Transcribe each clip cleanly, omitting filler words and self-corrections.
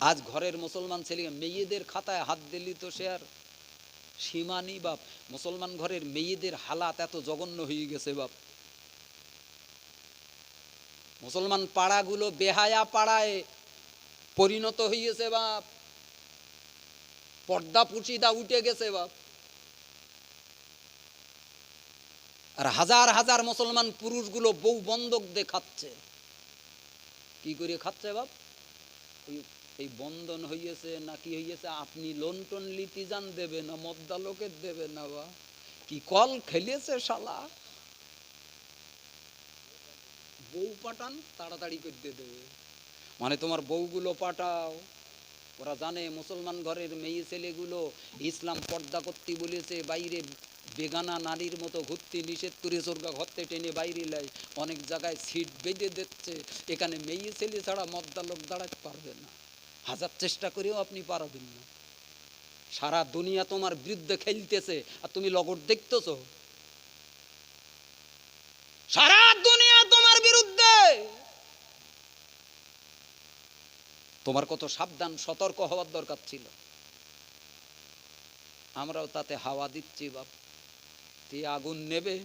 আজ ঘরের মুসলমান ছেলে মেয়েদের খাতায় হাত দিলি তো সে আর সীমানি বাপ। মুসলমান ঘরের মেয়েদের হালাত এত জঘন্য হয়ে গেছে বাপ। মুসলমান পাড়াগুলো বেহায়া পাড়ায় পরিণত হয়েছে বাপ। পর্দা পুচিদা উঠে গেছে বাপ। আর হাজার হাজার মুসলমান পুরুষগুলো বউ বন্ধক দিয়ে খাচ্ছে। কি করে খাচ্ছে বাপ? এই বন্ধন হইয়েছে না কি হইয়েছে, আপনি লোন টোন লিতিজান দেবে না, মদ্দা লোকের দেবে না বা কি কল খেলিয়েছে শালা। বউ পাঠান তাড়াতাড়ি করে দিয়ে দেবে, মানে তোমার বউগুলো পাঠাও। ওরা জানে মুসলমান ঘরের মেয়ে ছেলেগুলো ইসলাম পর্দা করতে বলেছে, বাইরে বেগানা নারীর মতো ঘুরতে নিষেধ করে সোরগা ঘরতে টেনে বাইরে লাই, অনেক জায়গায় সিট বেঁধে দিচ্ছে। এখানে মেয়ে ছেলে ছাড়া মদ্দা লোক দাঁড়াতে পারবে না, হাজার চেষ্টা করেও আপনি পারবেন না। সারা দুনিয়া তোমার বিরুদ্ধে খেলতেছে আর তুমি লগট দেখতেছো। সারা দুনিয়া তোমার বিরুদ্ধে। তোমার কত সাবধান সতর্ক হওয়ার দরকার ছিল। আমরাও তাতে হাওয়া দিচ্ছি বাপ। এ আগুন নেবে,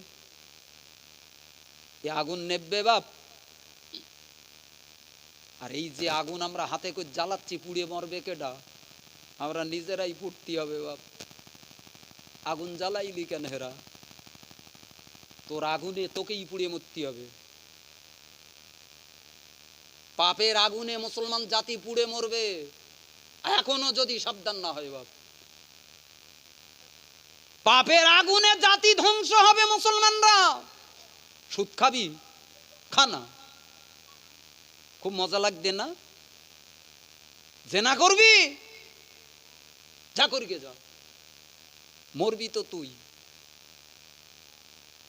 এ আগুন নেবে বাপ। আর এই যে আগুন আমরা হাতে করে জ্বালাচ্ছি, পুড়ে মরবে কেডা? আমরা নিজেরাই পুড়তে হবে বাপ। আগুন জ্বালাইলি কেন হেরা? তোর আগুনে তোকেই পুড়ে মরতে হবে। পাপের আগুনে মুসলমান জাতি পুড়ে মরবে এখনো যদি সাবধান না হয় বাপ। পাপের আগুনে জাতি ধ্বংস হবে মুসলমানরা। সুদ খাবি খানা, খুব মজা লাগবে না? জেনা করবি, যা করিকে যা, মরবি তো তুই।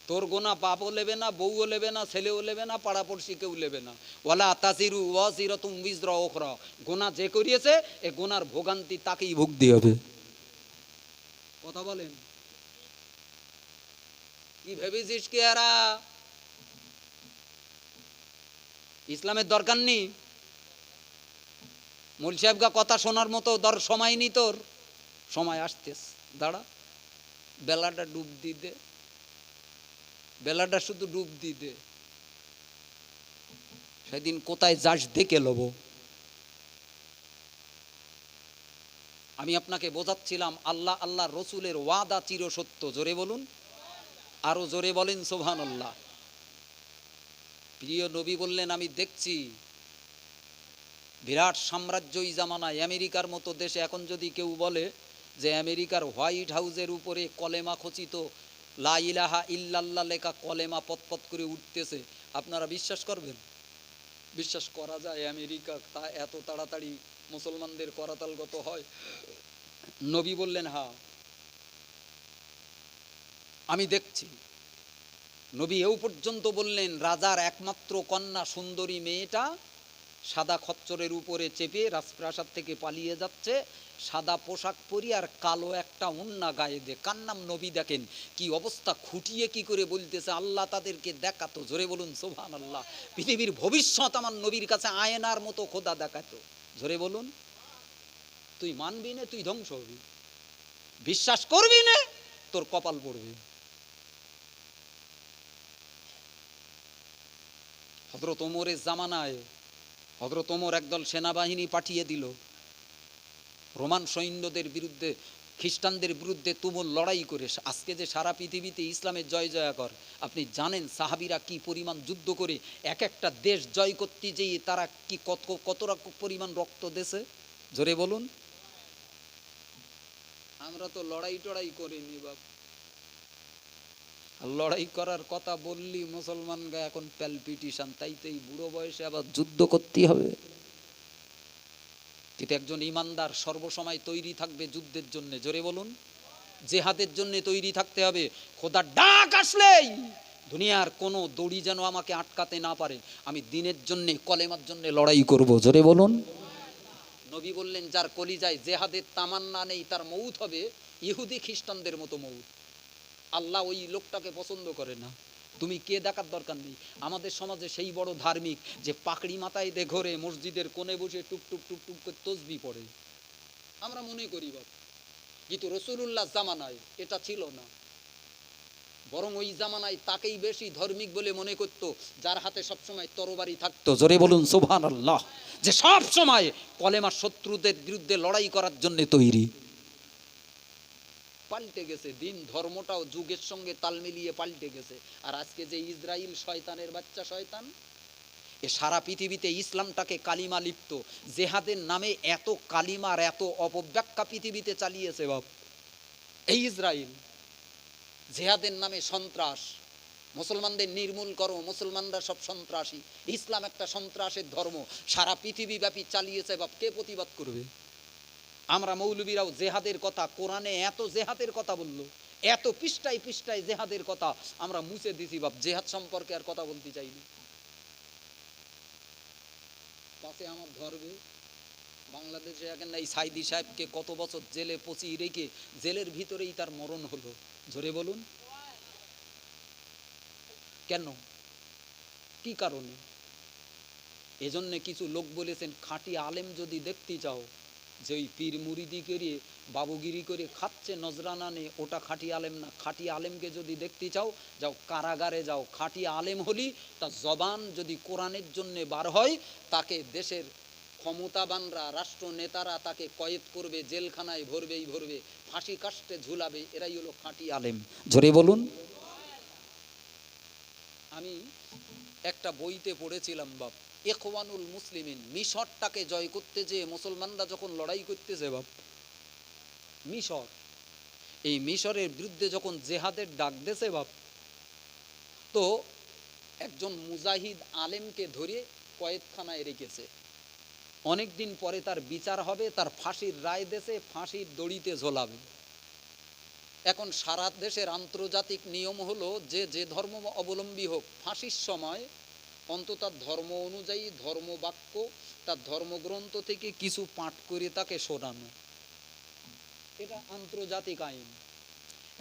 তোর গোনা বাপও লেবে না, বউও লেবে না, ছেলেও লেবে না, পাড়াপড়শি কেউ লেবে না। ওয়ালা তাজিরু ওয়াজিরাতুম বিজরা উখরা। গোনা যে করিয়েছে এ গোনার ভোগান্তি তাকেই ভুগতে হবে। কথা বলেন? কি ভেবেছিস কি এরা ইসলামের দরকার নেই? মূল সাহেবগা কথা শোনার মতো সময় নি তোর? সময় আসতেস, দাঁড়া, বেলাটা ডুব দিতে, বেলাটা শুধু ডুব দিতে। সেদিন কোথায় যাস দেখে লব। আমি আপনাকে বোঝাচ্ছিলাম আল্লাহ আল্লাহ রসুলের ওয়াদা চিরসত্য। জোরে বলুন, আরো জোরে বলেন সুবহানাল্লাহ। প্রিয় নবী বললেন, আমি দেখছি বিরাট সাম্রাজ্যই জামানায় আমেরিকার মতো দেশে এখন যদি কেউ বলে যে আমেরিকার হোয়াইট হাউসের উপরে কলেমা খচিত লা ইলাহা ইল্লাল্লাহ লেখা কলেমা পতপত করে উঠতেছে, আপনারা বিশ্বাস করবেন? বিশ্বাস করা যায় আমেরিকা তা এত তাড়াতাড়ি মুসলমানদের করাতালগত হয়? নবী বললেন, হ্যাঁ আমি দেখছি। নবী এও পর্যন্ত বললেন, রাজার একমাত্র কন্যা সুন্দরী মেয়েটা সাদা খচ্চরের উপরে চেপে রাজপ্রাসাদ থেকে পালিয়ে যাচ্ছে, সাদা পোশাক পরি আর কালো একটা ওন্না গায়ে দে। কার নাম? নবী। দেখেন কি অবস্থা, খুঁটিয়ে কি করে বলতেছে, আল্লাহ তাদেরকে দেখাতো। জোরে বলুন সুবহানাল্লাহ। পৃথিবীর ভবিষ্যৎ আমার নবীর কাছে আয়নার মতো খোদা দেখাতো। জোরে বলুন। তুই মানবি না, তুই ধ্বংস হবি। বিশ্বাস করবি না, তোর কপাল পড়বে। হযরত ওমরের জামানায় হযরত ওমর একদল সেনাবাহিনী পাঠিয়ে দিল রোমান সৈন্যদের বিরুদ্ধে, খ্রিস্টানদের বিরুদ্ধে তুমুল লড়াই করে। আজকে যে সারা পৃথিবীতে ইসলামের জয় জয়াকর, আপনি জানেন সাহাবীরা কি পরিমাণ যুদ্ধ করে এক একটা দেশ জয় করতে যেয়ে তারা কি কত পরিমাণ রক্ত দেছে? জোরে বলুন। আমরা তো লড়াই টড়াই করিনি বাপ। লড়াই করার কথা বললি মুসলমান গা এখন প্যালপিটিশন, তাইতেই বুড়ো বয়সে আবার যুদ্ধ করতে হবে। কিন্তু একজন ইমানদার সর্বসময় তৈরি থাকবে যুদ্ধের জন্য। জোরে বলুন। জেহাদের জন্য তৈরি থাকতে হবে। খোদার ডাক আসলেই দুনিয়ার কোনো দড়ি যেন আমাকে আটকাতে না পারে। আমি দিনের জন্য, কলেমার জন্য লড়াই করব। জোরে বলুন। নবী বললেন, যার কলিজায় জেহাদের তামান্না নেই তার মউত হবে ইহুদি খ্রিস্টানদের মতো মউত। আল্লাহ ওই লোকটাকে পছন্দ করে না। তুমি কে দেখার দরকার নেই। আমাদের সমাজে সেই বড় ধার্মিক যে পাকড়ি মাথায় দিয়ে ঘরে মসজিদের কোণে বসে টুক টুক টুক টুক করে তসবি পড়ে, আমরা মনে করি বাপ। কিন্তু রসুলুল্লাহ জামানায় এটা ছিল না, বরং ওই জামানায় তাকেই বেশি ধার্মিক বলে মনে করত যার হাতে সবসময় তরবারি থাকতো। জোরে বলুন সুবহানাল্লাহ। যে সব সময় কলেমার শত্রুদের বিরুদ্ধে লড়াই করার জন্য তৈরি। পাল্টে গেছে দিন, ধর্মটাও যুগের সঙ্গে তাল মিলিয়ে পাল্টে গেছে। আর আজকে যে ইসরায়েল শয়তানের বাচ্চা শয়তান, এ সারা পৃথিবীতে ইসলামটাকে কালিমা লিপ্ত, জেহাদের নামে এত কালিমার এত অপব্যাখ্যা পৃথিবীতে চালিয়েছে বাপ। এই ইসরায়েল জেহাদের নামে সন্ত্রাস, মুসলমানদের নির্মূল করো, মুসলমানরা সব সন্ত্রাসী, ইসলাম একটা সন্ত্রাসের ধর্ম, সারা পৃথিবীব্যাপী চালিয়েছে বাপ। কে প্রতিবাদ করবে? আমরা মৌলবীরাও জেহাদের কথা, কোরআনে এত জেহাদের কথা বললো, এত পৃষ্ঠায় পৃষ্ঠায় জেহাদের কথা, আমরা মুছে দিছি বাপ। জেহাদ সম্পর্কে আর কথা বলতে চাইনি। পাশে আমার ধরবে বাংলাদেশে এখন এই সাইদি সাহেবকে কত বছর জেলে পচিয়ে রেখে জেলের ভিতরেই তার মরণ হলো। জোরে বলুন কেন, কি কারণে? এজন্য কিছু লোক বলেছেন খাঁটি আলেম যদি দেখতে চাও, যে ওই পীর মুরিদি করে বাবুগিরি করে খাচ্ছে নজরানা নে, ওটা খাঁটি আলেম না। খাঁটি আলেমকে যদি দেখতে চাও, যাও কারাগারে যাও। খাঁটি আলেম হলি তার জবান যদি কোরআনের জন্যে বার হয়, তাকে দেশের ক্ষমতাবানরা, রাষ্ট্র নেতারা তাকে কয়েদ করবে, জেলখানায় ভরবেই ভরবে, ফাঁসি কাস্টে ঝুলাবে, এরাই হলো খাঁটি আলেম। জোরে বলুন। আমি একটা বইতে পড়েছিলাম বাপ, ইখওয়ানুল মুসলিমিন, মিশরটাকে জয় করতে যে মুসলমানরা যখন লড়াই করতেছে বাপ, মিশর, এই মিশরের বিরুদ্ধে যখন জেহাদের ডাক দেছে বাপ, তো একজন মুজাহিদ আলেমকে ধরে কয়েদখানায় রেখেছে। অনেক দিন পরে তার বিচার হবে, তার ফাঁসির রায় দেশে, ফাঁসির দড়িতে ঝোলাবে। এখন সারা দেশের আন্তর্জাতিক নিয়ম হলো যে যে ধর্ম অবলম্বী হোক, ফাঁসির সময় অন্তত তার ধর্ম অনুযায়ী ধর্মবাক্য, তার ধর্মগ্রন্থ থেকে কিছু পাঠ করে তাকে শোনানো, এটা আন্তর্জাতিক আইন।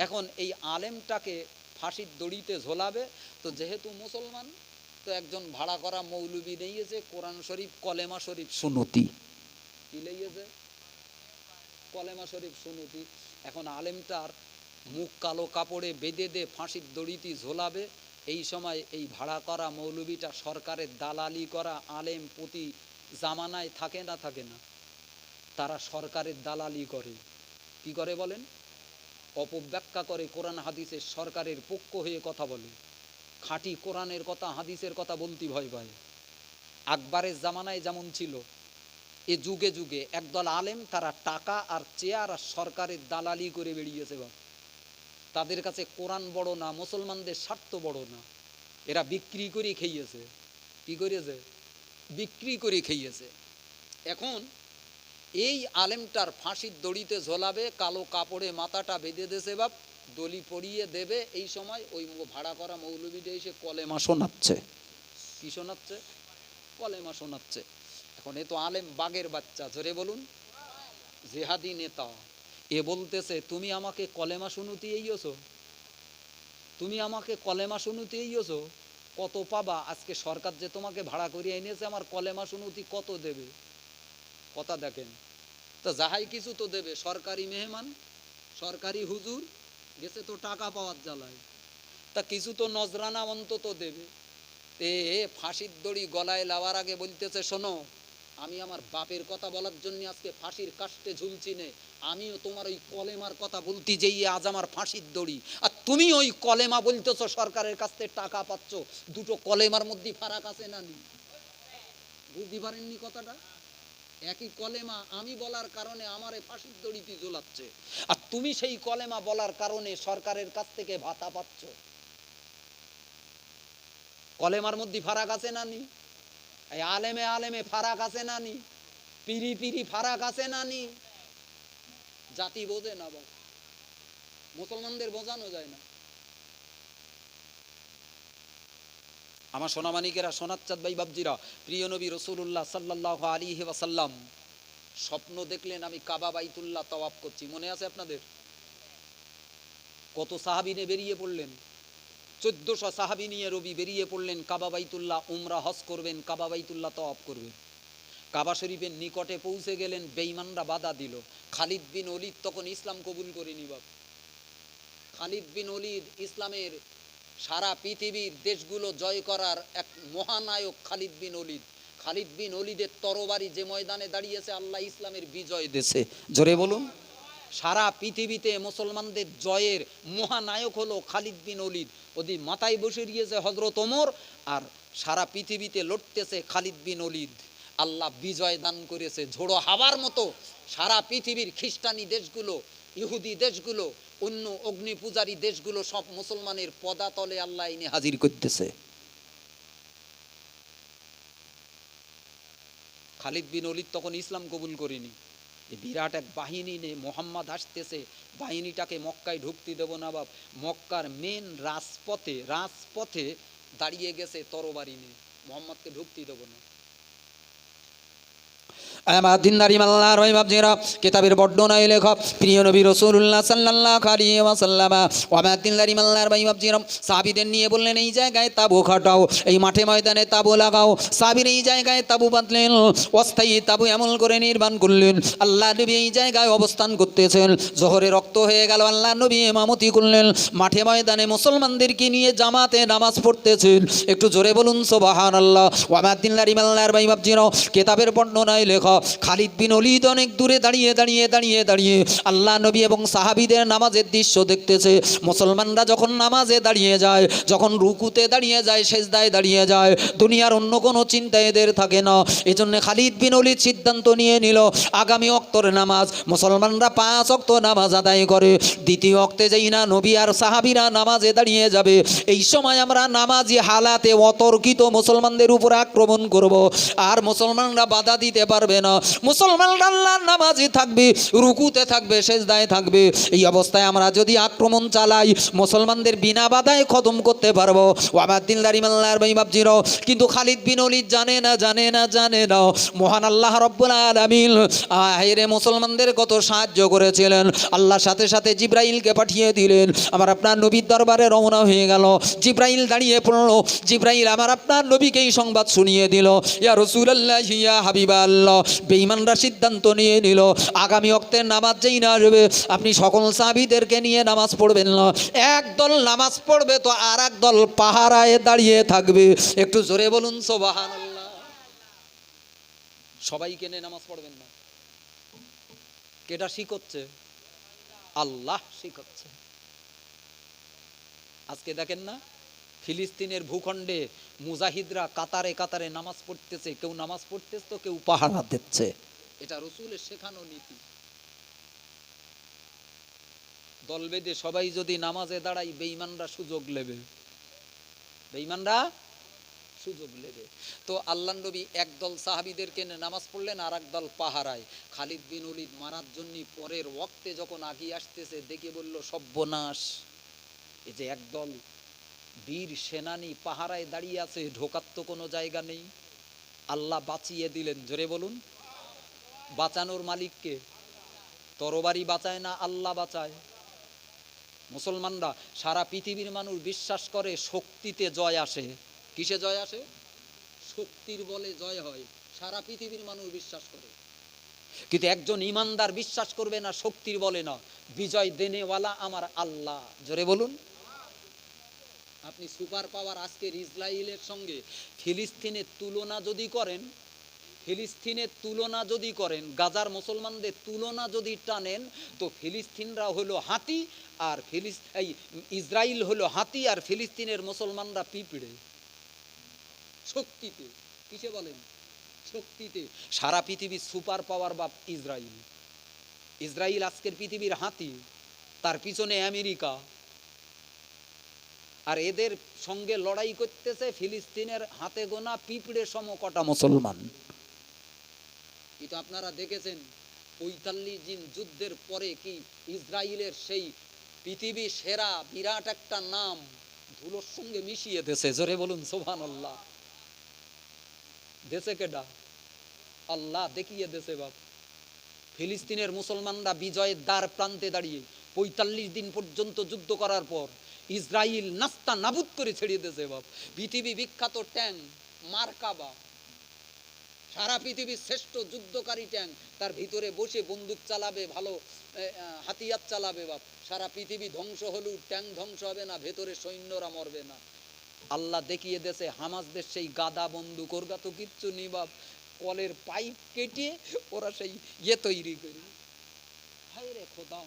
এখন এই আলেমটাকে ফাঁসির দড়িতে ঝোলাবে, তো যেহেতু মুসলমান, তো একজন ভাড়া করা মৌলবি নিয়েছে কোরআন শরীফ কলেমা শরীফ সুনতি, কি লিয়েছে? কলেমা শরীফ সুনতি। এখন আলেমটার মুখ কালো কাপড়ে বেঁধে দে ফাঁসির দড়িতে ঝোলাবে। এই সময় এই ভাড়া করা মৌলবীটা সরকারের দালালি করা আলেম প্রতি জামানায় থাকে না, থাকে না? তারা সরকারের দালালি করে। কি করে বলেন? অপব্যাখ্যা করে কোরআন হাদিসের, সরকারের পক্ষ হয়ে কথা বলে, খাঁটি কোরআনের কথা হাদিসের কথা বলতে ভয় পায়। আকবরের জামানায় যেমন ছিল, এ যুগে যুগে একদল আলেম তারা টাকা আর চেয়ার আর সরকারের দালালি করে বেরিয়েছে বাপ। তাদের কাছে কোরআন বড় না, মুসলমানদের স্বার্থ বড় না, এরা বিক্রি করে খেয়েছে। কি করেছে? বিক্রি করে খেয়েছে। এখন এই আলেমটার ফাঁসির দড়িতে ঝোলাবে, কালো কাপড়ে মাথাটা বেঁধে দেছে বাপ, দলি পরিয়ে দেবে। এই সময় ওই ভাড়া করা মৌলবীটা এসে কলেমা শোনাচ্ছে। কি শোনাচ্ছে? কলেমা শোনাচ্ছে। এখন এ তো আলেম বাগের বাচ্চা, জোরে বলুন, জেহাদি নেতা। এ বলতেছে তুমি আমাকে কলেমা শুনুতে এইছো, তুমি আমাকে কলেমা শুনুতে এইছো, কত পাবা? আজকে সরকার যে তোমাকে ভাড়া করিয়ে এনেছে, আমার কলেমা শুনুতি কত দেবে? কথা দেখেন তো, যাহাই কিছু তো দেবে, সরকারি মেহমান, সরকারি হুজুর গেছে তো টাকা পাওয়ার জ্বালায়, তা কিছু তো নজরানা অন্তত দেবে। তে ফাঁসির দড়ি গলায় লাওয়ার আগে বলতেছে শোনো, আমি আমার বাপের কথা বলার জন্য আজকে ফাঁসির কাস্টে ঝুলছি নে, আমিও তোমার ওই কলেমার কথা বলতে যেই আজ আমার ফাঁসির দড়ি, আর তুমি ওই কলেমা বলতেছ, সরকারের কাছ থেকে টাকা পাচ্ছ। দুটো কলেমার মধ্যে ফারাক আছে না? নি বুঝতে পারেননি কথাটা? একই কলেমা আমি বলার কারণে আমারে ফাঁসির দড়িতে ঝোলাচ্ছে, আর তুমি সেই কলেমা বলার কারণে সরকারের কাছ থেকে ভাতা পাচ্ছ। কলেমার মধ্যে ফারাক আছে না? নি এই আলেমে আলেমে ফারাক আছে না? নি পিরি পিরি ফারাক আছে না? নি জাতি বোঝে না বাবা, মুসলমানদের বোঝানো যায় না। আমার সোনামানিকেরা, সোনাচ্চাঁদ ভাই বাবজিরা, প্রিয় নবী রাসূলুল্লাহ সাল্লাল্লাহু আলাইহি ওয়াসাল্লাম স্বপ্ন দেখলেন আমি কাবা বাইতুল্লাহ তাওয়াফ করছি। মনে আছে আপনাদের? কত সাহাবী নিয়ে বেরিয়ে পড়লেন, 1400 সাহাবী নিয়ে রবি বেরিয়ে পড়লেন কাবা বাইতুল্লাহ উমরা হজ করবেন, কাবা বাইতুল্লাহ তওয়াফ করবেন। কাবা শরীফের নিকটে পৌঁছে গেলেন, বেঈমানরা বাধা দিল। খালিদ বিন ওলীদ তখন ইসলাম কবুল করেনি বাপ। খালিদ বিন ওলীদ ইসলামের সারা পৃথিবীর দেশগুলো জয় করার এক মহানায়ক। খালিদ বিন ওলীদ, খালিদ বিন ওলীদের তরবারি যে ময়দানে দাঁড়িয়েছে আল্লাহ ইসলামের বিজয় দেশে, জোরে বলুন। সারা পৃথিবীতে মুসলমানদের জয়ের মহানায়ক হলো খালিদ বিন ওলীদ। ওদের মাথায় বসে গিয়েছে হযরত ওমর, আর সারা পৃথিবীতে লড়তেছে খালিদ বিন ওলীদ। আল্লাহ বিজয় দান করেছে ঝোড়ো হাওয়ার মতো। সারা পৃথিবীর খ্রিস্টানি দেশগুলো, ইহুদি দেশগুলো, অন্য অগ্নি পূজারী দেশগুলো সব মুসলমানের পদাতলে আল্লাহ এনে হাজির করতেছে। খালিদ বিন ওলীদ তখন ইসলাম কবুল করেনি। বিরাট এক বাহিনী নিয়ে মোহাম্মদ আসতেছে, বাহিনীটাকে মক্কায় ঢুকতে দেব না বাপ। মক্কার মেন রাজপথে দাঁড়িয়ে গেছে তরবারি নিয়ে, মোহাম্মদকে ঢুকতে দেব না। আমার দিনদারি মাল্লাহর ভাই বাপজিরা, কিতাবের বর্ণনায় লেখক প্রিয় নবী রাসূলুল্লাহ সাল্লাল্লাহু আলাইহি ওয়াসাল্লাম আমার দিনদারি মাল্লাহর ভাই বাপজিরা সাহাবীদের নিয়ে বললেন, এই জায়গায় তাবু খাটাও, এই মাঠে ময়দানে তাবু লাগাও। সাহাবীরা এই জায়গায় তাবু বাঁধলেন, অস্থায়ী তাবু এমন করে নির্মাণ করলেন। আল্লাহ নবী এই জায়গায় অবস্থান করতেছেন। জোহরে রক্ত হয়ে গেল, আল্লাহ নবী ইমামতি করলেন। মাঠে ময়দানে মুসলমানদেরকে নিয়ে জামাতে নামাজ পড়তেছেন। একটু জোরে বলুন সুবহানাল্লাহ। আমার দিনদারি মাল্লাহর ভাই বাপজিরা, কিতাবের বর্ণনায় লেখক খালিদ বিন ওলীদ অনেক দূরে দাঁড়িয়ে আল্লাহ নবী এবং সাহাবীদের নামাজের দৃশ্য দেখতেছে। মুসলমানরা যখন নামাজে দাঁড়িয়ে যায়, যখন রুকুতে দাঁড়িয়ে যায়, সেজদায় দাঁড়িয়ে যায়, দুনিয়ার অন্য কোনো চিন্তা এদের থাকে না। এজন্য খালিদ বিন ওলীদ সিদ্ধান্ত নিয়ে নিল, আগামী ওয়াক্তের নামাজ মুসলমানরা 5 ওয়াক্ত নামাজ আদায় করে, দ্বিতীয় ওয়াক্তে যেই না নবী আর সাহাবীরা নামাজে দাঁড়িয়ে যাবে, এই সময় আমরা নামাজি হালাতে অতর্কিত মুসলমানদের উপর আক্রমণ করব, আর মুসলমানরা বাধা দিতে পারবে না। মুসলমানরা আল্লাহর নামাজি থাকবে, রুকুতে থাকবে, সেজদায় থাকবে। এই অবস্থায় আমরা যদি আক্রমণ চালাই, মুসলমানদের বিনা বাধায় খতম করতে পারবো। আমার দিলদারি মাল্লাহর ভাই বাপজিরা, কিন্তু খালিদ বিন ওলীদ জানে না মহান আল্লাহ রব্বুল আলামিন আহেরে মুসলমানদের কত সাহায্য করেছিলেন। আল্লাহর সাথে সাথে জিবরাইলকে পাঠিয়ে দিলেন। আমার আপনার নবীর দরবারে রওনা হয়ে গেল। জিবরাইল দাঁড়িয়ে পড়লো। জিবরাইল আমার আপনার নবীকেই সংবাদ শুনিয়ে দিল, ইয়া রাসূলুল্লাহ, ইয়া হাবিবাল্লাহ, বেঈমানরা সিদ্ধান্ত নিয়ে নিল আগামী ওয়াক্তের নামাজ যেই না আসবে, আপনি সকল সাহাবীদেরকে নিয়ে নামাজ পড়বেন না। একদল নামাজ পড়বে তো আর এক দল পাহারায় দাঁড়িয়ে থাকবে। একটু জোরে বলুন সুবহানাল্লাহ। সবাইকে নিয়ে নামাজ পড়বেন না। কেটা শিখাচ্ছে? আল্লাহ শিখাচ্ছে। আজকে দেখেন না, ফিলিস্তিনের ভূখণ্ডে মুজাহিদরা কাতারে কাতারে নামাজ পড়তেছে। কেউ নামাজ পড়তেছে তো কেউ পাহারা দিচ্ছে। এটা রাসূলের শেখানো নীতি। দল বেঁধে সবাই যদি নামাজে দাঁড়াই, বেঈমানরা সুযোগ নেবে, তো আল্লাহর নবী একদল সাহাবীদেরকে নামাজ পড়লেন, আর একদল পাহারায়। খালিদ বিন ওলীদ মারার জন্য পরের ওয়াক্তে যখন আগিয়ে আসতেছে, দেখে বলল সর্বনাশ, এই যে একদল বীর সেনানী পাহারায় দাঁড়িয়ে আছে, ঢোকার তো কোনো জায়গা নেই। আল্লাহ বাঁচিয়ে দিলেন। জোরে বলুন। বাঁচানোর মালিককে? তরবারি বাঁচায় না, আল্লাহ বাঁচায়। মুসলমানরা, সারা পৃথিবীর মানুষ বিশ্বাস করে শক্তিতে জয় আসে। কিসে জয় আসে? শক্তির বলে জয় হয়। সারা পৃথিবীর মানুষ বিশ্বাস করে, কিন্তু একজন ইমানদার বিশ্বাস করবে না শক্তির বলে না, বিজয় দেনেওয়ালা আমার আল্লাহ। জোরে বলুন। আপনি সুপার পাওয়ার আজকের ইসরায়েলের সঙ্গে ফিলিস্তিনের তুলনা যদি করেন, গাজার মুসলমানদের তুলনা যদি টানেন, তো ফিলিস্তিনরা হলো হাতি, আর ইসরায়েল হলো হাতি, আর ফিলিস্তিনের মুসলমানরা পিঁপড়ে। শক্তিতে, কিসে বলেন? শক্তিতে। সারা পৃথিবীর সুপার পাওয়ার বাপ ইসরায়েল আজকের পৃথিবীর হাতি, তার পিছনে আমেরিকা, আর এদের সঙ্গে লড়াই করতেছে ফিলিস্তিনের হাতে গোনা পিঁপড়ে সম কটা মুসলমান। কিন্তু আপনারা দেখেছেন ৪৫ দিন যুদ্ধের পরে কি ইসরায়েলের সেই পৃথিবী সেরা বিরাট একটা নাম ধুলোর সঙ্গে মিশিয়ে দিয়েছে। জোরে বলুন সুবহানাল্লাহ। দেশে কেডা? আল্লাহ দেখিয়ে দেশে বাপ। ফিলিস্তিনের মুসলমানরা বিজয়ের দ্বার প্রান্তে দাঁড়িয়ে ৪৫ দিন পর্যন্ত যুদ্ধ করার পর ইসরায়েল নাস্তা নাবুদ করে ছেড়ে দিয়েছে বাপ। পৃথিবী বিখ্যাত ট্যাঙ্ক মার্কাবা, সারা পৃথিবীর শ্রেষ্ঠ যুদ্ধকারী ট্যাঙ্ক, তার ভিতরে বসে বন্দুক চালাবে, ভালো হাতিয়ার চালাবে বাপ। সারা পৃথিবী ধ্বংস হলেও ট্যাঙ্ক ধ্বংস হবে না, ভেতরে সৈন্যরা মরবে না। আল্লাহ দেখিয়ে দেশে হামাসদের সেই গাদা বন্দুক, ওরগা তো কিচ্ছু নেই বাপ, কলের পাইপ কেটে ওরা সেই তৈরি করে। হায় রে খোদা,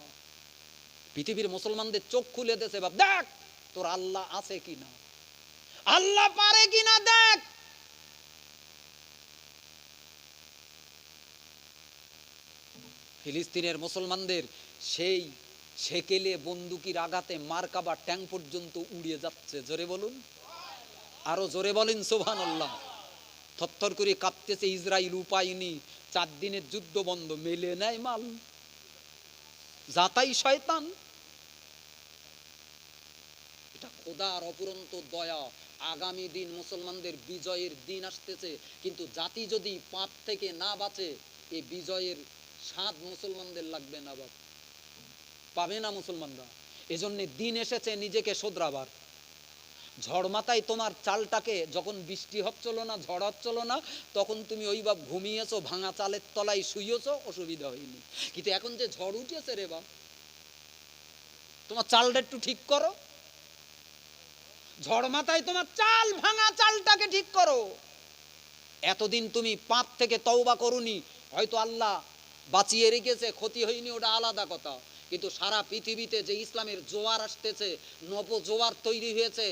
পৃথিবীর মুসলমানদের চোখ খুলে দেশে বাপ, দেখ তোর আল্লাহ আছে কিনা, আল্লাহ পারে কিনা দেখ। ফিলিস্তিনের মুসলমানদের সেই সেকেলে বন্দুকির আঘাতে মার্কাবা ট্যাঙ্ক পর্যন্ত উড়িয়ে যাচ্ছে। জোরে বলুন, আরো জোরে বলেন সুবহানাল্লাহ। থরথর করে কাঁপতেছে ইসরায়েল, উপায় নেই, 4 দিনের যুদ্ধ বন্ধ, মেলে নেয় মাল, যাতাই শয়তান। এটা খোদার অপুরন্ত দয়া। আগামী দিন মুসলমানদের বিজয়ের দিন আসতেছে, কিন্তু জাতি যদি পাপ থেকে না বাঁচে, এই বিজয়ের স্বাদ মুসলমানদের লাগবে না বাপ, পাবে না মুসলমানরা। এজন্য দিন এসেছে নিজেকে শোধরাবার। ঝড় মাথায় তোমার চালটাকে, যখন বৃষ্টি হচ্ছিল না, ঝড় হচ্ছিল না, তখন তুমি ওই বাপ ঘুমিয়েছো, ভাঙা চালের তলায় শুয়েছো, অসুবিধা হয়নি। কিন্তু এখন যে ঝড় উঠেছে রে বাপ, তোমার চালটা একটু ঠিক করো। ঝড় মাথায় তোমার চাল, ভাঙা চালটাকে ঠিক করো। এতদিন তুমি পাপ থেকে তওবা করুনি, হয়তো আল্লাহ বাঁচিয়ে রেখেছে, ক্ষতি হয়নি, ওটা আলাদা কথা। কিন্তু সারা পৃথিবীতে যে ইসলামের জোয়ার আসতেছে, নব জোয়ার তৈরি হয়েছে,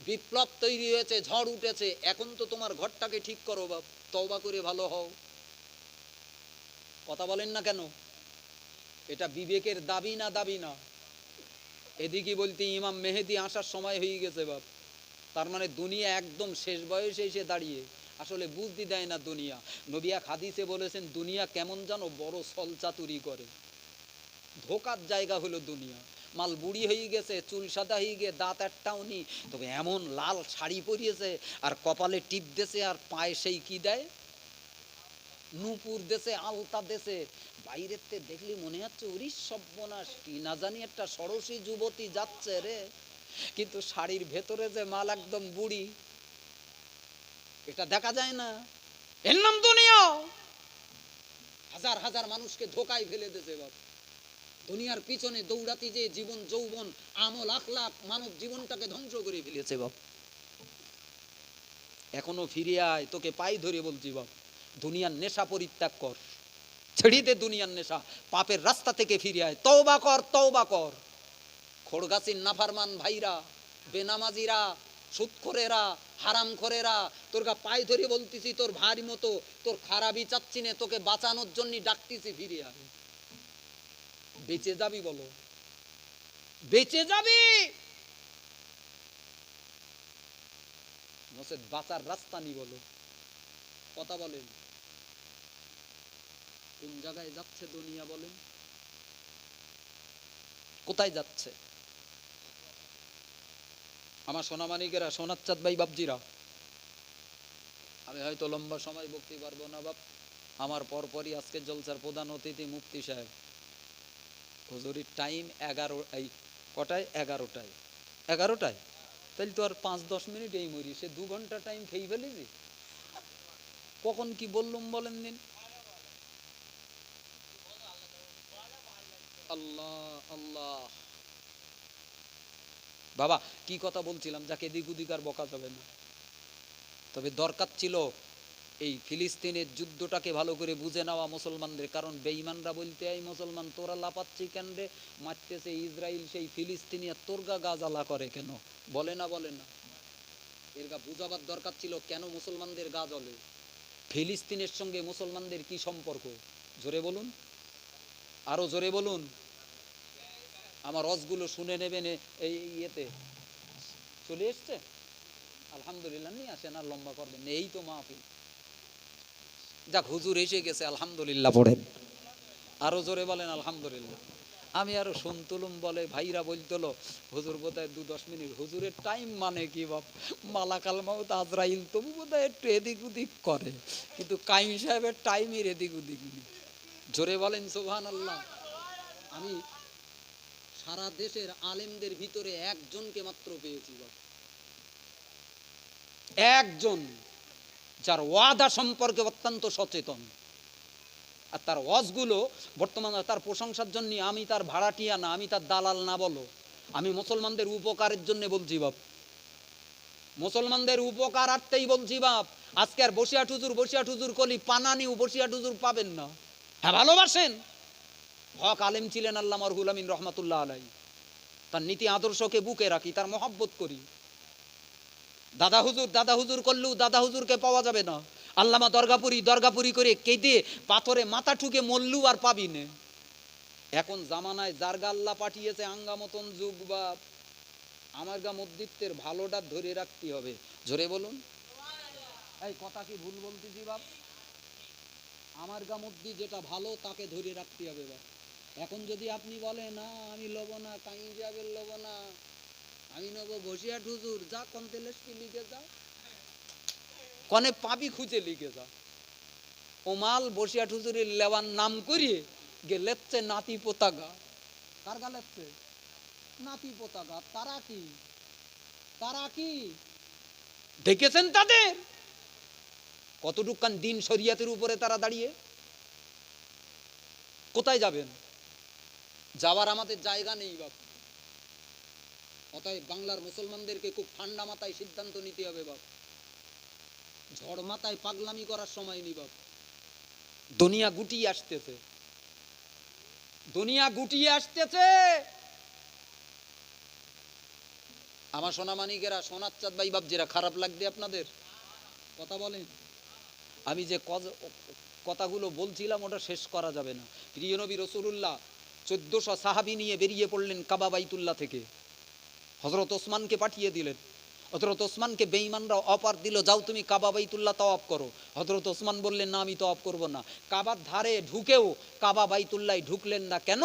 বিপ্লব তৈরি হয়েছে, ঝড় উঠেছে, এখন তো তোমার ঘরটাকে ঠিক করো বাপ, তওবা করে ভালো হও। কথা বলেন না কেন? এটা বিবেকের দাবি না? দাবি না। এদিকে বলতে ইমাম মেহেদি আসার সময় হয়ে গেছে বাপ, তার মানে দুনিয়া একদম শেষ বয়সে এসে দাঁড়িয়ে। আসলে বুঝতে দেয় না দুনিয়া। নবী এক হাদিসে বলেছেন, দুনিয়া কেমন জানো, বড় ছলচাতুরি করে। ধোকার জায়গা হলো দুনিয়া। মাল বুড়ি হয়ে গেছে, চুল সাদা হয়ে গিয়ে দাঁত একটাও নেই, তবে এমন লাল শাড়ি পরিয়েছে, আর কপালে টিপ দেছে, আর পায়ে সেই কি দেয়, নূপুর দেশে, আলতা দেশে। বাইরের তে দেখলি মনে হচ্ছে ওরি সর্বনাশ, কি না জানি একটা ষোড়শী যুবতী যাচ্ছে রে, কিন্তু শাড়ির ভেতরে যে মাল একদম বুড়ি, এটা দেখা যায় না। এর নাম দুনিয়া। হাজার হাজার মানুষকে ধোকায় ফেলে দিয়েছে বাপ। দুনিয়ার পিছনে দৌড়াতে যে জীবন, যৌবন, আমল, আখলাক, মানব জীবনটাকে ধ্বংস করে ফেলেছে বাপ। এখনো ফিরে আয়, তোকে পাই ধরে বলছি বাপ, দুনিয়ার নেশা পরিত্যাগ কর, ছেড়ে দে দুনিয়ার নেশা, পাপের রাস্তা থেকে ফিরে আয়, তওবা কর, তওবা কর। খোড়গাছির নাফারমান ভাইরা, বেনামাজিরা, সুদখোরেরা, হারামখোরেরা, তোর গা পায়ে ধরে বলতেছি, তোর ভারী মতো, তোর খারাপই চাচ্ছি না, তোকে বাঁচানোর জন্য ডাকতেছি, ফিরে আয়। বেঁচে যাবি বলো, বেঁচে যাবি। নচেৎ বাঁচার রাস্তা নি বলো। কথা বলেন, কোন জায়গায় যাচ্ছে দুনিয়া বলেন? কোথায় যাচ্ছে? আমার সোনামানিকেরা, সোনার চাঁদ ভাই, বাপজিরা, আমি হয়তো লম্বা সময় বকতে পারবো না বাপ। আমার পরপরই আজকে জলসার প্রধান অতিথি মুফতি সাহেব। হুজুরির টাইম 11, এই কটায়? 11টায়। 11টায়? তাহলে তো আর 5-10 মিনিট এই মরি, সে 2 ঘন্টা টাইম খেয়ে ফেলেছি। কখন কি বললুম বলেন দিন? আল্লাহ আল্লাহ। বাবা কি কথা বলছিলাম, যাকে এদিক ওদিক আর বকা যাবে না। তবে দরকার ছিল এই ফিলিস্তিনের যুদ্ধটাকে ভালো করে বুঝে নেওয়া মুসলমানদের। কারণ বেঈমানরা বলতে, এই মুসলমান তোরা লাপাচ্ছি কেন রে, মারতেছে ইসরায়েল সেই ফিলিস্তিনি, আর তোর গা জ্বালা করে কেন? বলে না, বলে না। এর গা বুঝাবার দরকার ছিল, কেন মুসলমানদের গা জ্বলে। ফিলিস্তিনের সঙ্গে মুসলমানদের কি সম্পর্ক? জোরে বলুন, আরো জোরে বলুন। আমার রসগুলো শুনে নেবেন। এই ইয়েতে চলে এসছে, আলহামদুলিল্লাহ। নিয়ে আসেন, আর লম্বা করবেন, এই তো মাহফিল। যাক, হুজুর এসে গেছে, আলহামদুলিল্লাহ পড়েন। আরো জোরে বলেন আলহামদুলিল্লাহ। আমি আরো শুনতুলুম, বলে ভাইরা বলতল, হুজুর বোধহয় 2-10 মিনিট। হুজুরের টাইম মানে কি বাপ, মালাকাল মাউত আজরাইল তবু বোধহয় একটু এদিক ওদিক করে, কিন্তু কাইম সাহেবের টাইমের এদিক ওদিক নেই। জোরে বলেন সুবহানাল্লাহ। আমি সারা দেশের আলেমদের ভিতরে একজনকে মাত্র পেয়েছি, একজন, যার ওয়াদা সম্পর্কে অত্যন্ত সচেতন। আর তার ওয়াজগুলো বর্তমানে তার প্রশংসার জন্য, আমি তার ভাড়াটিয়া না, আমি তার দালাল না, বলো, আমি মুসলমানদের উপকারের জন্য বলছি বাপ, মুসলমানদের উপকারার্থেই বলছি বাপ। আজকে আর বসিয়াট হুজুর কলি পানানিও বসিয়াট হুজুর পাবেন না। হ্যাঁ, ভালোবাসেন, হক আলেম ছিলেন আল্লামা রুহুল আমিন রহমাতুল্লাহ আলাই, তার নীতি আদর্শকে বুকে রাখি, তার মহব্বত করি। দাদা হুজুর করলেও দাদা হুজুরকে পাওয়া যাবে না। আল্লামা দরগাপুরি করে কেঁদে পাথরে মাথা ঠুকে মল্লু আর পাবি না। এখন জামানায় জারগা আল্লাহ পাঠিয়েছে আঙ্গা মতন যুগ বাপ, আমার গা মধ্যিত্বের ভালোটা ধরে রাখতে হবে। জোরে বলুন, এই কথা কি ভুল বলতেছি বাপ? আমার গা মধ্যে যেটা ভালো তাকে ধরে রাখতে হবে বাপ। এখন যদি আপনি বলেন না আমি লব না, কাইজাবের লব না, আমি নেবো বসিয়াট হুজুর, যা কন্তেলেসকে লিখে যা, কনে পাবি খুঁজে লিখে যা। ওমাল বসিয়াট হুজুরের লেওয়ার নাম করিয়ে গেলেচ্ছে নাতি পোতাগা। কার গা লেচ্ছে? নাতি পোতাগা। তারা কি দেখেছেন তাদের কতটুকান দিন শরিয়াতের উপরে তারা দাঁড়িয়ে? কোথায় যাবেন? যাওয়ার আমাদের জায়গা নেই বাপ। অতএব বাংলার মুসলমানদেরকে খুব ঠান্ডা মাথায় সিদ্ধান্ত নিতে হবে বাপ। ঝড় মাথায় পাগলামি করার সময় নেই বাপ। দুনিয়া গুটিয়ে আসতেছে, দুনিয়া গুটিয়ে আসতেছে। আমার সোনামানিকেরা, সোনার চাঁদ ভাই বাপ, যেরা খারাপ লাগবে আপনাদের কথা বলেন। আমি যে কথাগুলো বলছিলাম ওটা শেষ করা যাবে না। প্রিয় নবী রাসূলুল্লাহ 1400 সাহাবী নিয়ে বেরিয়ে পড়লেন কাবা বাইতুল্লাহ থেকে। হযরত ওসমানকে পাঠিয়ে দিলেন। হযরত ওসমানকে বেঈমানরা অফার দিল, যাও তুমি কাবা বাইতুল্লাহ তাওয়াফ করো। হযরত ওসমান বললেন, না, আমি তাওয়াফ করব না। কাবার ধারে ঢুকেও কাবা বাইতুল্লাহ ঢুকলেন না। কেন?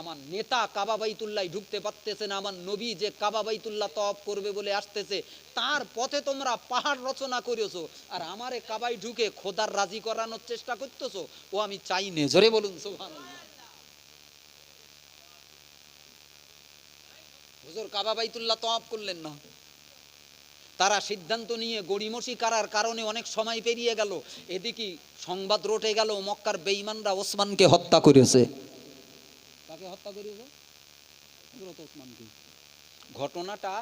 আমার নেতা কাবা বাইতুল্লাহ ঢুকতে পারতেছে না, আমার নবী যে কাবা বাইতুল্লাহ তাওয়াফ করবে বলে আসতেছে, তার পথে তোমরা পাহাড় রচনা করেছো, আর আমারে কাবায় ঢুকে খোদার রাজি করানোর চেষ্টা করতেছো, ও আমি চাই না। জোরে বলুন সুবহানাল্লাহ। হুজুর কাবা বাইতুল্লাহ তাওয়াফ করলেন না। তারা সিদ্ধান্ত নিয়ে গড়িমসি করার কারণে অনেক সময় পেরিয়ে গেল। এদিকে সংবাদ রটে গেল মক্কার বেঈমানরা ওসমানকে হত্যা করেছে। কাকে হত্যা করেছে? হযরত ওসমানকে। ঘটনাটা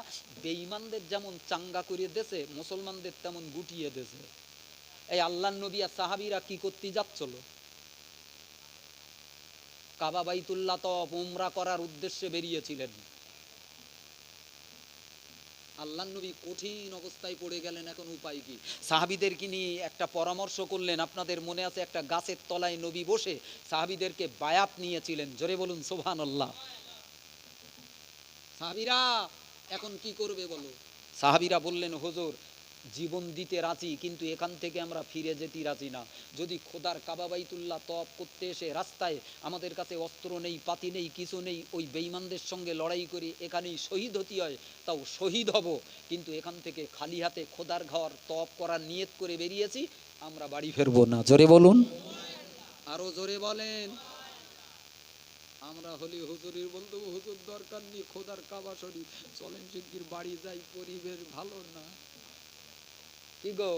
বেঈমানদের যেমন চাঙ্গা করে দেছে, মুসলমানদের তেমন গুটিয়ে দেছে। এই আল্লাহর নবী আর সাহাবীরা কি করতে যাচ্ছিল? কাবা বাইতুল্লাহ তাওয়াফ উমরা করার উদ্দেশ্যে বেরিয়েছিলেন। আল্লাহর নবী কঠিন অবস্থায় পড়ে গেলেন। এখন উপায় কি? সাহাবীদেরকে নিয়ে একটা পরামর্শ করলেন। আপনাদের মনে আছে, একটা গাছের তলায় নবী বসে সাহাবীদেরকে বায়াত নিয়েছিলেন। জোরে বলুন সুবহানাল্লাহ। সাহাবীরা এখন কি করবে বলো? সাহাবীরা বললেন, হুজুর জীবন দিতে রাজি, কিন্তু এখান থেকে আমরা ফিরে যেতে রাজি না। যদি খোদার কাবা বাইতুল্লাহ তওয়াফ করতে এসে রাস্তায় আমাদের কাছে অস্ত্র নেই, পাতি নেই, কিছু নেই, ওই বেঈমানদের সঙ্গে লড়াই করি এখানেই শহীদ হতে হয়, তাও শহীদ হব, কিন্তু এখান থেকে খালি হাতে খোদার ঘর তওয়াফ করার নিয়ত করে বেরিয়েছি, আমরা বাড়ি ফিরবো না। জোরে বলুন, আরো জোরে বলেন। আমরা হলি হুজুরের বলতো, হুজুর দরকার নেই, খোদার কাবা শরীফ, চলেন শিগগির বাড়ি যাই, পরিবেশ ভালো না। কি গো,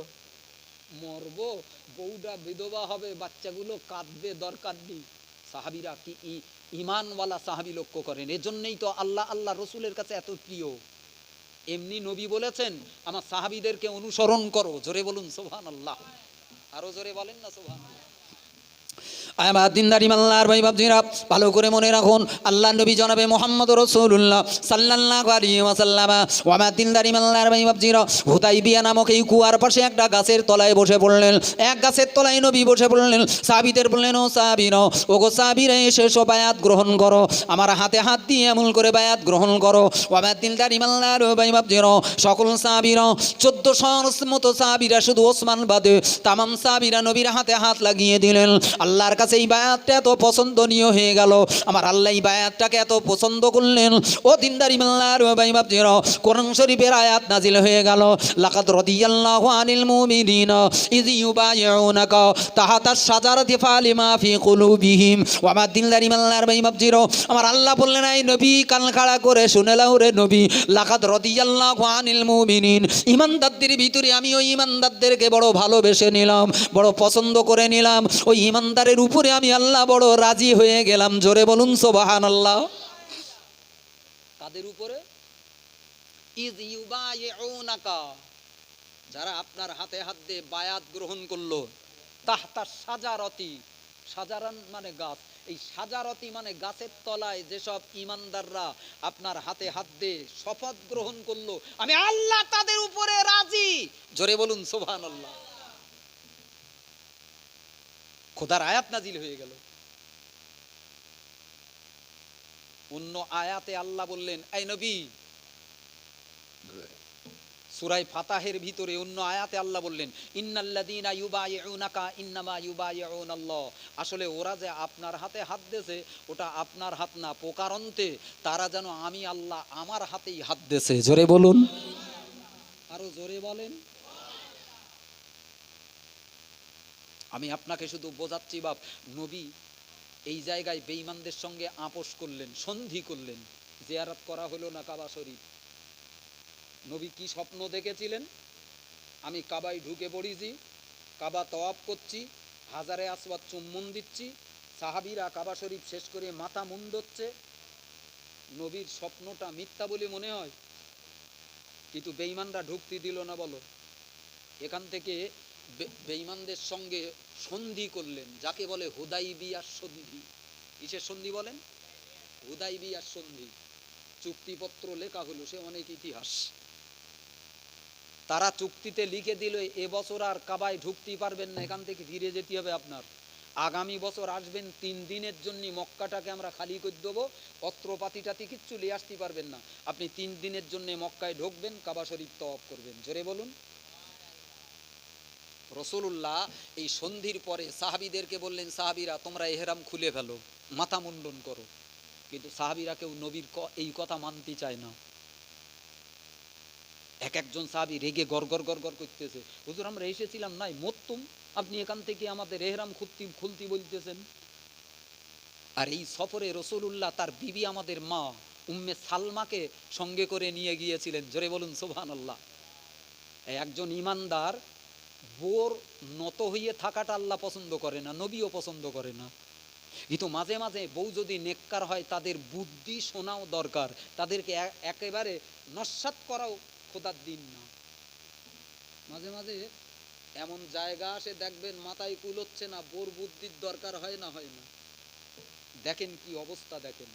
মরবো, বউটা বিধবা হবে, বাচ্চাগুলো কাঁদবে, দরকার নেই। সাহাবীরা কি ইমানওয়ালা সাহাবী লক্ষ্য করেন। এজন্যই তো আল্লাহ রসুলের কাছে এত প্রিয়। এমনি নবী বলেছেন, আমার সাহাবীদেরকে অনুসরণ করো। জোরে বলুন সুবহানাল্লাহ। আরো জোরে বলেন না সুবহানাল্লাহ। আমার দিনদারি মাল্লার ভাই বাপজিরা, ভালো করে মনে রাখুন, আল্লাহ নবী জনাবে মুহাম্মদ রাসূলুল্লাহ সাল্লাল্লাহু আলাইহি ওয়াসাল্লাম, ও আমার দিনদারি মাল্লার ভাই বাপজিরা, হুদাইবিয়া নামক এই কুয়ার পাশে একটা গাছের তলায় বসে পড়লেন। এক গাছের তলায় নবী বসে পড়লেন। সাহাবীদের বললেন, ও সাহাবীরা, ও গো সাহাবীরা, এসে সব বায়াত গ্রহণ করো, আমার হাতে হাত দিয়ে এমন করে বায়াত গ্রহণ করো। ও আমার দিনদারি মাল্লার ভাই বাপজিরা, সকল সাহাবীরা 1400 মতো সাহাবীরা, শুধু ওসমান বাদে তামাম সাহাবীরা নবীর হাতে হাত লাগিয়ে দিলেন। আল্লাহর কাছে এই বায়াতটা এত পছন্দনীয় হয়ে গেল, আমার আল্লাহ এই বায়াতটাকে এত পছন্দ করলেন। ও দিনদারি মাল্লার ভাই বাপজিরা, কোরআন শরীফের আয়াত নাজিল হয়ে গেল, লাকাদ রাদিয়াল্লাহু আনিল মুমিনিনা ইয ইউবাইউনাকা তাহাতাশ শাজারাতি ফালিমা ফি কুলুবিহিম। ও আমার দিনদারি মাল্লার ভাই বাপজিরা, আমার আল্লাহ বললেন, এই নবী কান খাড়া করে শুনে লাও রে নবী, লাকাদ রাদিয়াল্লাহু আনিল মুমিনিন, ঈমানদারদের ভিতরে আমি ওই ঈমানদারদেরকে বড় ভালোবেসে নিলাম, বড় পছন্দ করে নিলাম, ওই ঈমানদারের উপরে আমি আল্লাহ বড় রাজি হয়ে গেলাম। জোরে বলুন সুবহানাল্লাহ। কাদের উপরে? ইয ইউবাইউনাকা, যারা আপনার হাতে হাত দিয়ে বায়াত গ্রহণ করলো, তাহতা শাজারতি, শাজারান মানে গাছ, এই শাজারতি মানে গাছের তলায় যেসব ঈমানদাররা আপনার হাতে হাত দিয়ে শপথ গ্রহণ করলো, আমি আল্লাহ তাদের উপরে রাজি। জোরে বলুন সুবহানাল্লাহ। খোদার আয়াত নাজিল হয়ে গেল। অন্য আয়াতে আল্লাহ বললেন, এই নবী, সূরা ফাতাহের ভিতরে অন্য আয়াতে আল্লাহ বললেন, ইন্নাল্লাযীনা ইউবাইউনাকা ইন্নামা ইউবাইউনাল্লাহ, আসলে ওরা যে আপনার হাতে হাত দিয়েছে ওটা আপনার হাত না, প্রকারান্তে তারা যেন আমি আল্লাহ আমার হাতেই হাত দিয়েছে। জোরে বলুন, আরো জোরে বলেন। আমি আপনাকে শুধু বোঝাচ্ছি বাপ, নবী এই জায়গায় বেঈমানদের সঙ্গে আপোষ করলেন, সন্ধি করলেন, জিয়ারত করা হলো না কাবা শরীফ। নবী কি স্বপ্ন দেখেছিলেন? আমি কাবায় ঢুকে পড়েছি, কাবা তওয়াফ করছি, হাজারে আসওয়াদ চুম্বন দিচ্ছি, সাহাবীরা কাবা শরীফ শেষ করে মাথা মুন্ডচ্ছে। নবীর স্বপ্নটা মিথ্যা বলে মনে হয়, কিন্তু বেঈমানরা ঢুকতে দিল না। বলো, এখান থেকে বেঈমানদের সঙ্গে সন্ধি করলেন, যাকে বলে হুদাইবিয়ার সন্ধি। কিসের সন্ধি বলেন? হুদাইবিয়ার সন্ধি। চুক্তিপত্র লেখা হলো, সে অনেক ইতিহাস। তারা চুক্তিতে লিখে দিল, এবছর আর কাবায় ঢুকতে পারবেন না, এখান থেকে ফিরে যেতে হবে আপনার। আগামী বছর আসবেন, 3 দিনের জন্য মক্কাটাকে আমরা খালি করে দেবো, অস্ত্রপাতিটাতি কিচ্ছু নিয়ে আসতে পারবেন না, আপনি 3 দিনের জন্য মক্কায় ঢুকবেন, কাবা শরীফ তওয়াফ করবেন। জোরে বলুন। রাসূলুল্লাহ এই সন্ধির পরে সাহাবীদেরকে বললেন, সাহাবীরা তোমরা ইহরাম খুলে ফেলো, মাথা মুন্ডন করো। কিন্তু সাহাবীরা কেউ নবীর এই কথা মানতে চায় না। এক একজন সাহাবী রেগে গড়গড় গড়গড় করতেছে, হুজুর আমরা এসেছিলাম নাই মরতুম, আপনি এখান থেকে আমাদের ইহরাম খুলতি বলতেছেন। আর এই সফরে রাসূলুল্লাহ তার বিবি আমাদের মা উম্মে সালমাকে সঙ্গে করে নিয়ে গিয়েছিলেন। জোরে বলুন সুবহানাল্লাহ। একজন ঈমানদার বোর নত হয়ে থাকাটা আল্লাহ পছন্দ করে না, নবীও পছন্দ করে না। কিন্তু মাঝে মাঝে বউ যদি নেককার হয়, তাদের বুদ্ধি শোনাও দরকার, তাদেরকে একেবারে নস্যাৎ করাও খোদার দিন না। মাঝে মাঝে এমন জায়গা আসে দেখবেন মাথায় কুলোচ্ছে না, বোর বুদ্ধির দরকার হয় না, হয় না। দেখেন কি অবস্থা, দেখেন।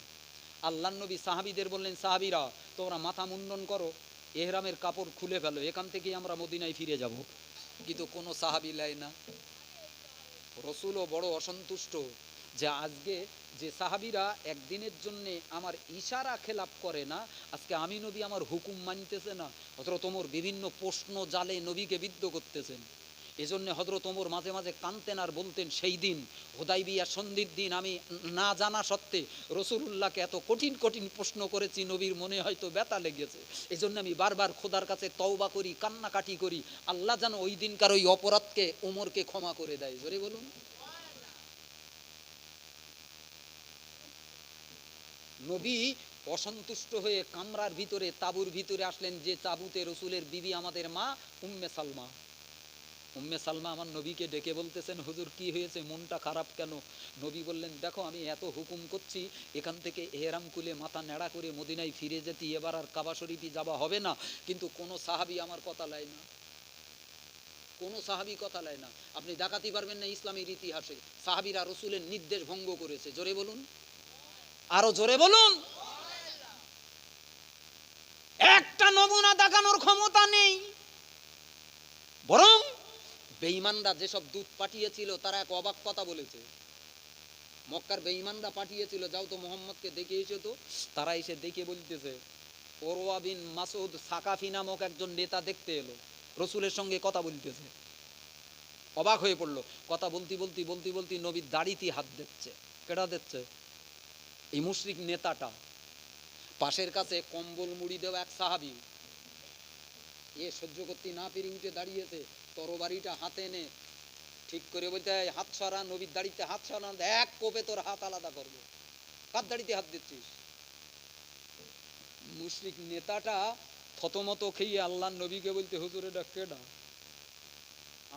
আল্লাহর নবী সাহাবীদের বললেন, সাহাবীরা তোমরা মাথা মুন্ডন করো, ইহরামের কাপড় খুলে ফেলো, এখান থেকেই আমরা মদিনায় ফিরে যাব। কিন্তু কোনো সাহাবী লাই না। রাসূলও বড় অসন্তুষ্ট যে আজকে যে সাহাবীরা একদিনের জন্য আমার ইশারা খেলাপ করে না, আজকে আমি নবী আমার হুকুম মানতেছে না। হযরত ওমর বিভিন্ন প্রশ্ন জালে নবীকে বিদ্ধ করতেছেন। এজন্য হযরত ওমর মাঝে মাঝে কাঁদতেন আর বলতেন, সেই দিন হুদাইবিয়া সন্ধির দিন আমি না জানা সত্ত্বে রাসূলুল্লাহকে এত কঠিন কঠিন প্রশ্ন করেছি, নবীর মনে হয়তো ব্যথা লেগেছে। এজন্য আমি বারবার খোদার কাছে তওবা করি, কান্নাকাটি করি, আল্লাহ যেন ওই দিনকার ওই অপরাধকে ওমরকে ক্ষমা করে দেয়। জোরে বলুন। নবী অসন্তুষ্ট হয়ে কামরার ভিতরে, তাঁবুর ভিতরে আসলেন, যে তাঁবুতে রসুলের বিবি আমাদের মা উম্মে সালমা। উম্মে সালমা আমার নবীকে ডেকে বলতেছেন, হুজুর কি হয়েছে, মনটা খারাপ কেন? নবী বললেন, দেখো আমি এত হুকুম করছি, এখান থেকে ইহরাম খুলে মাথা নেড়া করে মদিনায় ফিরে যেতে, এবার আর কাবা শরীফই যাওয়া হবে না, কিন্তু কোনো সাহাবী আমার কথা লাই না, কোনো সাহাবী কথা লাই না। আপনি দেখাতে পারবেন না ইসলামের ইতিহাসে সাহাবীরা রসুলের নির্দেশ ভঙ্গ করেছে। জোরে বলুন, আরো জোরে বলুন। একটা নমুনা দেখানোর ক্ষমতা নেই। বরং বেঈমানরা যেসব দূত পাঠিয়েছিল তারা এক অবাক কথা বলেছে। মক্কার বেঈমানরা পাঠিয়েছিল, যাও তো মোহাম্মদকে দেখে এসে তো। তারা এসে দেখে বলতেছে, উরওয়া বিন মাসউদ সাকাফি নামক একজন নেতা দেখতে এলো, রসুলের সঙ্গে কথা বলতেছে। অবাক হয়ে পড়লো। কথা বলতে নবীর দাড়িতে হাত দিচ্ছে। কেডা দিচ্ছে? এই মুশরিক নেতাটা। পাশের কাছে কম্বল মুড়ি দেওয়া এক সাহাবী, এ সহ্য করতে না পেরে উঠে দাঁড়িয়েছে, তরবারিটা হাতে এনে ঠিক করে বলতে, হাত সরা, নবীর দাড়িতে হাত সরা, এক কোপে তোর হাত আলাদা করবো। কার দাড়িতে হাত দিচ্ছিস? মুশরিক নেতাটা থতমত খেয়ে আল্লাহর নবীকে বলতে, হুজুর এটা কেডা?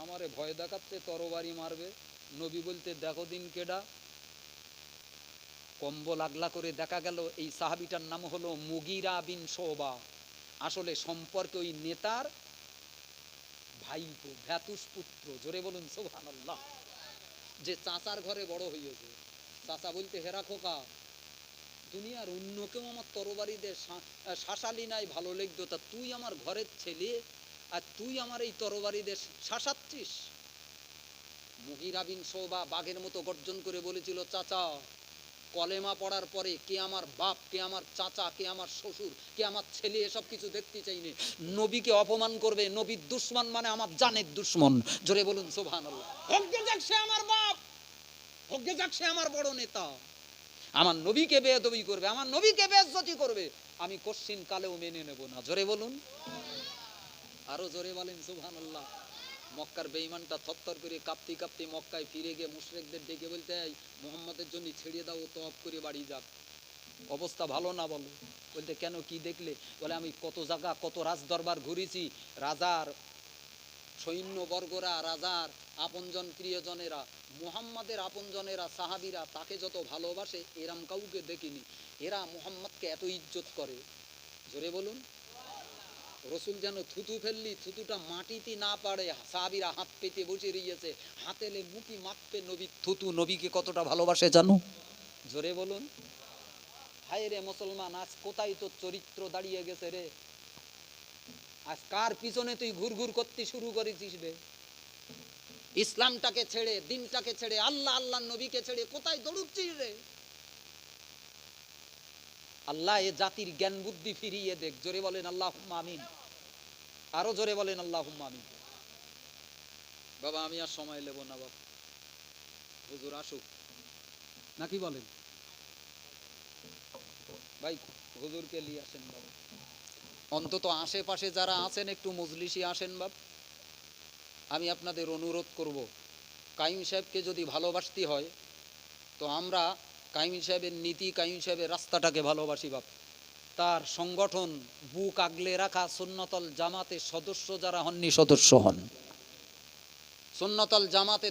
আমারে ভয় দেখাচ্ছে, তরবারি মারবে। নবী বলতে, দেখো দিন কেডা। কম্বল আগলা করে দেখা গেল এই সাহাবিটার নাম হলো মুগীরা বিন শুবা। আসলে সম্পর্কে ওই নেতার ভাইপো, ভ্রাতুষ পুত্র। জোরে বলুন সুবহানাল্লাহ। যে চাচার ঘরে বড় হইয়াছে। চাচা বলতে, হেরা খোকা, দুনিয়ার অন্য কেউ আমার তরবারি দিয়ে শাসালি নাই ভালো লাগতো, তা তুই আমার ঘরের ছেলে আর তুই আমার এই তরবারি দিয়ে শাসাচ্ছিস? মুগীরা বিন শুবা বাঘের মতো গর্জন করে বলেছিল, চাচা, কলেমা পড়ার পরে কে আমার বাপ, কে আমার চাচা, কে আমার শ্বশুর, কে আমার ছেলে, এসব কিছু দেখতে চাইনি। নবীকে অপমান করবে, নবীর দুশ্মন মানে আমার জানের দুশ্মন। জোরে বলুন সুবহানাল্লাহ। হোক গে যাক সে আমার বাপ, হোক গে যাক সে আমার বড় নেতা, আমার নবীকে বেয়াদবি করবে, আমার নবীকে বেইজ্জতি করবে, আমি কোশ্চিন কালেও মেনে নেব না। জোরে বলুন, আরো জোরে বলেন সুবহানাল্লাহ। মক্কার বেঈমানটা থরথর করে কাঁপতে কাঁপতে মক্কায় ফিরে গিয়ে মুশরিকদের ডেকে বলতে, মুহাম্মাদের জন্য ছেড়ে দাও, তওয়াব করে বাড়ি যাক। অবস্থা ভালো না বলো? বলতে, কেন, কি দেখলে? বলে, আমি কত জায়গা, কত রাজ দরবার ঘুরেছি, রাজার সৈন্যবর্গরা, রাজার আপনজন প্রিয়জনেরা, মুহাম্মাদের আপনজনেরা, সাহাবীরা তাকে যত ভালোবাসে এরাম কাউকে দেখিনি। এরা মুহাম্মাদকে এত ইজ্জত করে। জোরে বলুন। রসুল যেন থুতু ফেললি, থুতুটা মাটিতে না পারে, সাহাবীরা হাত পেতে বসে রয়েছে, হাতেলে মুখি মাপবে নবীর থুতু। নবীকে কতটা ভালোবাসে জানো? জোরে বলুন। হায় রে মুসলমান, আজ কোথায় তোর চরিত্র দাঁড়িয়ে গেছে রে? আজ কার পিছনে তুই ঘুরঘুর করতে শুরু করেছিস রে? ইসলামটাকে ছেড়ে, দিনটাকে ছেড়ে, আল্লাহ আল্লাহ নবীকে ছেড়ে কোথায় দৌড়চ্ছিস রে? আল্লাহ এ জাতির জ্ঞান বুদ্ধি ফিরিয়ে দেখ। জোরে বলেন আল্লাহুম্মা আমিন। আরো জোরে বলেন আল্লাহুম্মা আমিন। বাবা আমি আর সময় নেব না বাবা, হুজুর আসুক, নাকি বলেন? ভাই হুজুরকে নিয়ে আসেন বাবা, অন্তত আশেপাশে যারা আছেন একটু মজলিসে আসেন বাপ। আমি আপনাদের অনুরোধ করব, কাইম সাহেবকে যদি ভালোবাসতে হয় তো আমরা কাইম সাহেবের নীতি, কাইম সাহেবের রাস্তাটাকে ভালোবাসি বাপ। তার সংগঠন বুক আগলে রাখা সুন্নতল জামাতের সদস্য যারা হননি, সদস্য হন। সুন্নতল জামাতে